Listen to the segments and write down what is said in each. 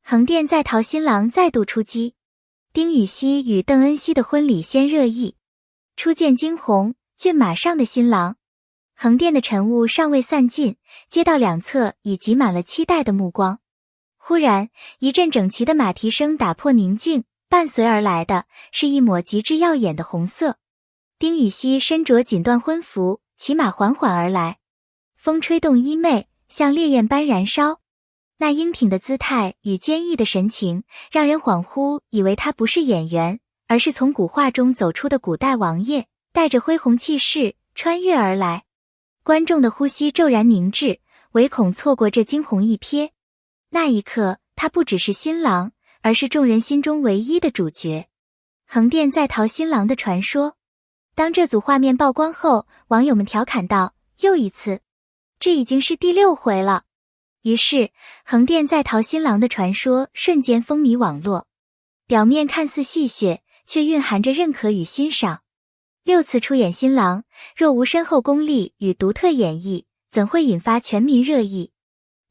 横店在逃新郎再度出击，丁禹兮与邓恩熙的婚礼先热议，初见惊鸿，骏马上的新郎。横店的晨雾尚未散尽，街道两侧已挤满了期待的目光。忽然，一阵整齐的马蹄声打破宁静，伴随而来的是一抹极致耀眼的红色。丁禹兮身着锦缎婚服，骑马缓缓而来，风吹动衣袂，像烈焰般燃烧。那英挺的姿态与坚毅的神情，让人恍惚以为他不是演员，而是从古画中走出的古代王爷，带着恢宏气势穿越而来。观众的呼吸骤然凝滞，唯恐错过这惊鸿一瞥。那一刻，他不只是新郎，而是众人心中唯一的主角。横店在逃新郎的传说。当这组画面曝光后，网友们调侃道：“又一次，这已经是第6回了。”于是，横店在逃新郎的传说瞬间风靡网络。表面看似戏谑，却蕴含着认可与欣赏。6次出演新郎，若无深厚功力与独特演绎，怎会引发全民热议？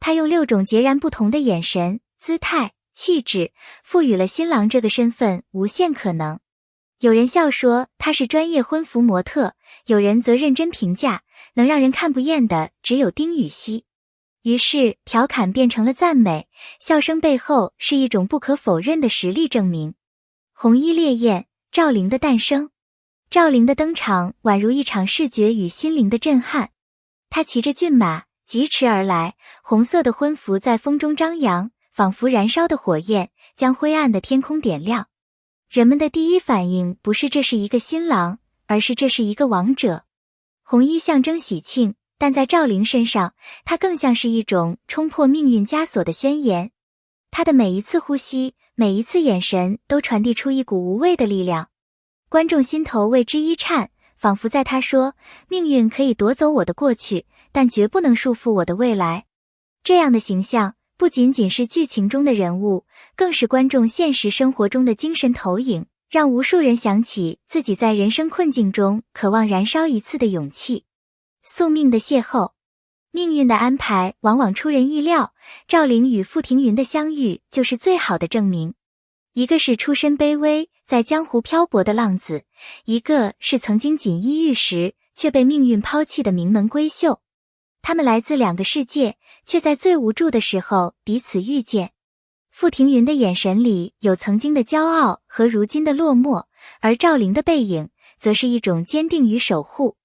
他用6种截然不同的眼神、姿态、气质，赋予了新郎这个身份无限可能。有人笑说他是专业婚服模特，有人则认真评价，能让人看不厌的只有丁禹兮。于是调侃变成了赞美，笑声背后是一种不可否认的实力证明。红衣烈焰，赵灵的诞生。赵灵的登场宛如一场视觉与心灵的震撼。她骑着骏马疾驰而来，红色的婚服在风中张扬，仿佛燃烧的火焰，将灰暗的天空点亮。人们的第一反应不是这是一个新郎，而是这是一个王者。红衣象征喜庆，但在赵灵身上，它更像是一种冲破命运枷锁的宣言。她的每一次呼吸，每一次眼神，都传递出一股无畏的力量。观众心头为之一颤，仿佛在他说：命运可以夺走我的过去，但绝不能束缚我的未来。这样的形象，不仅仅是剧情中的人物，更是观众现实生活中的精神投影，让无数人想起自己在人生困境中渴望燃烧一次的勇气。宿命的邂逅，命运的安排往往出人意料，赵灵与傅庭云的相遇就是最好的证明。一个是出身卑微，在江湖漂泊的浪子，一个是曾经锦衣玉食，却被命运抛弃的名门闺秀。他们来自2个世界，却在最无助的时候彼此遇见。傅庭云的眼神里有曾经的骄傲和如今的落寞，而赵灵的背影则是一种坚定与守护。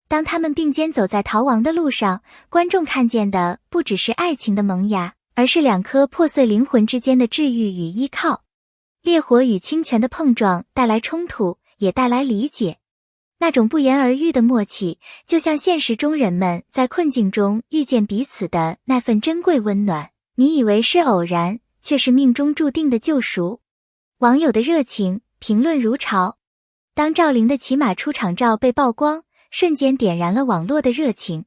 当他们并肩走在逃亡的路上，观众看见的不只是爱情的萌芽，而是2颗破碎灵魂之间的治愈与依靠。烈火与清泉的碰撞带来冲突，也带来理解。那种不言而喻的默契，就像现实中人们在困境中遇见彼此的那份珍贵温暖。你以为是偶然，却是命中注定的救赎。网友的热情评论如潮。当赵灵的骑马出场照被曝光，瞬间点燃了网络的热情。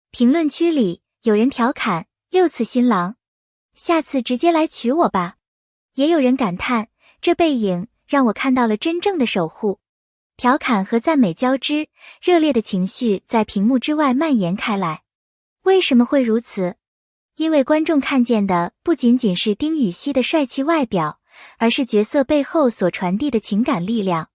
评论区里有人调侃：6次新郎，下次直接来娶我吧。也有人感叹：这背影让我看到了真正的守护。调侃和赞美交织，热烈的情绪在屏幕之外蔓延开来。为什么会如此？因为观众看见的不仅仅是丁禹兮的帅气外表，而是角色背后所传递的情感力量。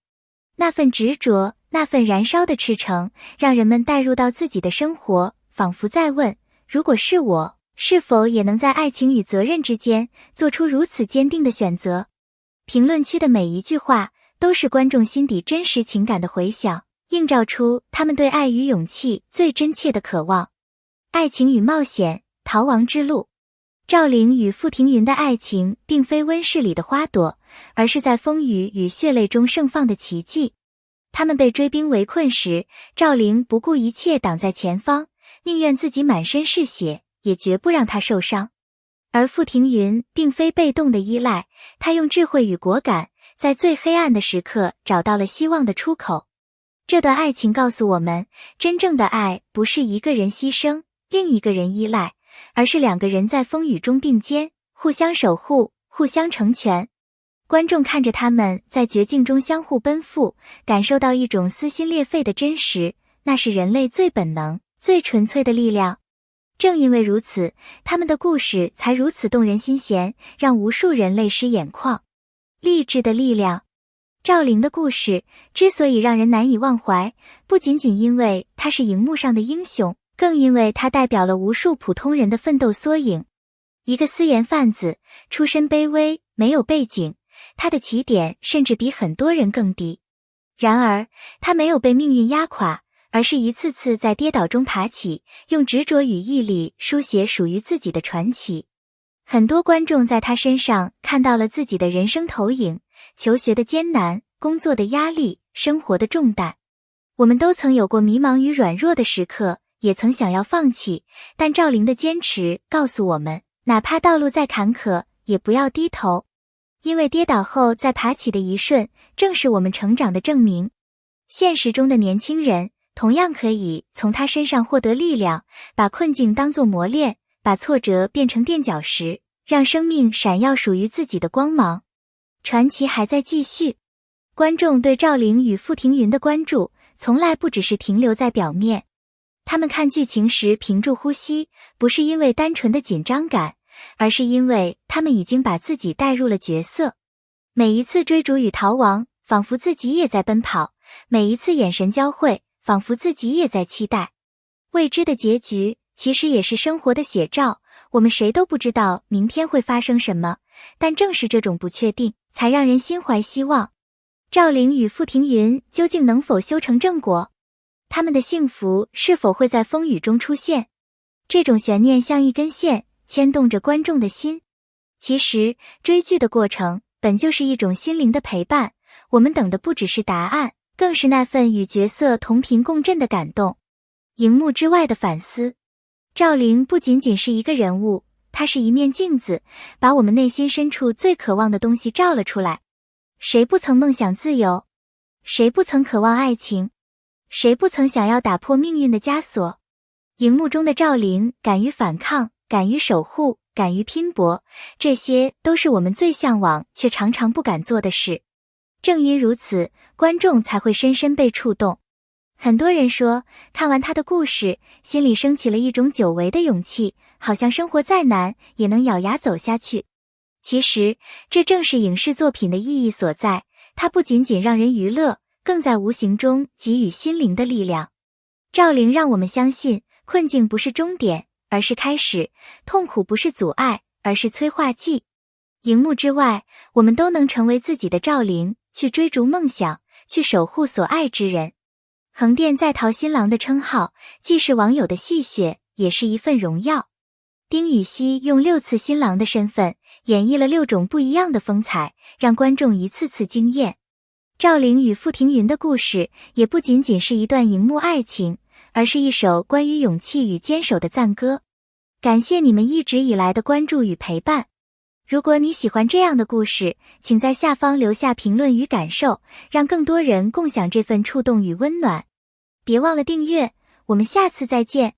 那份执着，那份燃烧的赤诚，让人们带入到自己的生活，仿佛在问：如果是我，是否也能在爱情与责任之间做出如此坚定的选择？评论区的每一句话都是观众心底真实情感的回响，映照出他们对爱与勇气最真切的渴望。爱情与冒险，逃亡之路。赵灵与傅庭云的爱情并非温室里的花朵，而是在风雨与血泪中盛放的奇迹。他们被追兵围困时，赵灵不顾一切挡在前方，宁愿自己满身是血，也绝不让他受伤。而傅庭云并非被动的依赖，他用智慧与果敢，在最黑暗的时刻找到了希望的出口。这段爱情告诉我们，真正的爱不是一个人牺牲，另一个人依赖，而是2个人在风雨中并肩，互相守护，互相成全。观众看着他们在绝境中相互奔赴，感受到一种撕心裂肺的真实，那是人类最本能、最纯粹的力量。正因为如此，他们的故事才如此动人心弦，让无数人泪湿眼眶。励志的力量。赵灵的故事之所以让人难以忘怀，不仅仅因为他是荧幕上的英雄，更因为他代表了无数普通人的奋斗缩影。一个私盐贩子，出身卑微，没有背景，他的起点甚至比很多人更低。然而，他没有被命运压垮，而是一次次在跌倒中爬起，用执着与毅力书写属于自己的传奇。很多观众在他身上看到了自己的人生投影，求学的艰难，工作的压力，生活的重担。我们都曾有过迷茫与软弱的时刻，也曾想要放弃，但赵灵的坚持告诉我们，哪怕道路再坎坷，也不要低头。因为跌倒后再爬起的一瞬，正是我们成长的证明。现实中的年轻人同样可以从他身上获得力量，把困境当作磨练，把挫折变成垫脚石，让生命闪耀属于自己的光芒。传奇还在继续。观众对赵灵与傅庭云的关注从来不只是停留在表面，他们看剧情时屏住呼吸，不是因为单纯的紧张感，而是因为他们已经把自己带入了角色。每一次追逐与逃亡，仿佛自己也在奔跑；每一次眼神交汇，仿佛自己也在期待。未知的结局其实也是生活的写照，我们谁都不知道明天会发生什么，但正是这种不确定，才让人心怀希望。赵灵与傅庭云究竟能否修成正果？他们的幸福是否会在风雨中出现？这种悬念像一根线，牵动着观众的心。其实，追剧的过程本就是一种心灵的陪伴，我们等的不只是答案，更是那份与角色同频共振的感动。荧幕之外的反思。赵灵不仅仅是一个人物，她是一面镜子，把我们内心深处最渴望的东西照了出来。谁不曾梦想自由？谁不曾渴望爱情？谁不曾想要打破命运的枷锁？荧幕中的赵灵敢于反抗，敢于守护，敢于拼搏，这些都是我们最向往却常常不敢做的事。正因如此，观众才会深深被触动。很多人说，看完他的故事，心里升起了一种久违的勇气，好像生活再难，也能咬牙走下去。其实，这正是影视作品的意义所在，它不仅仅让人娱乐，更在无形中给予心灵的力量。赵灵让我们相信，困境不是终点，而是开始；痛苦不是阻碍，而是催化剂。荧幕之外，我们都能成为自己的赵灵，去追逐梦想，去守护所爱之人。横店在逃新郎的称号，既是网友的戏谑，也是一份荣耀。丁禹兮用6次新郎的身份，演绎了6种不一样的风采，让观众一次次惊艳。赵灵与傅庭云的故事，也不仅仅是一段荧幕爱情，而是一首关于勇气与坚守的赞歌。感谢你们一直以来的关注与陪伴。如果你喜欢这样的故事，请在下方留下评论与感受，让更多人共享这份触动与温暖。别忘了订阅，我们下次再见。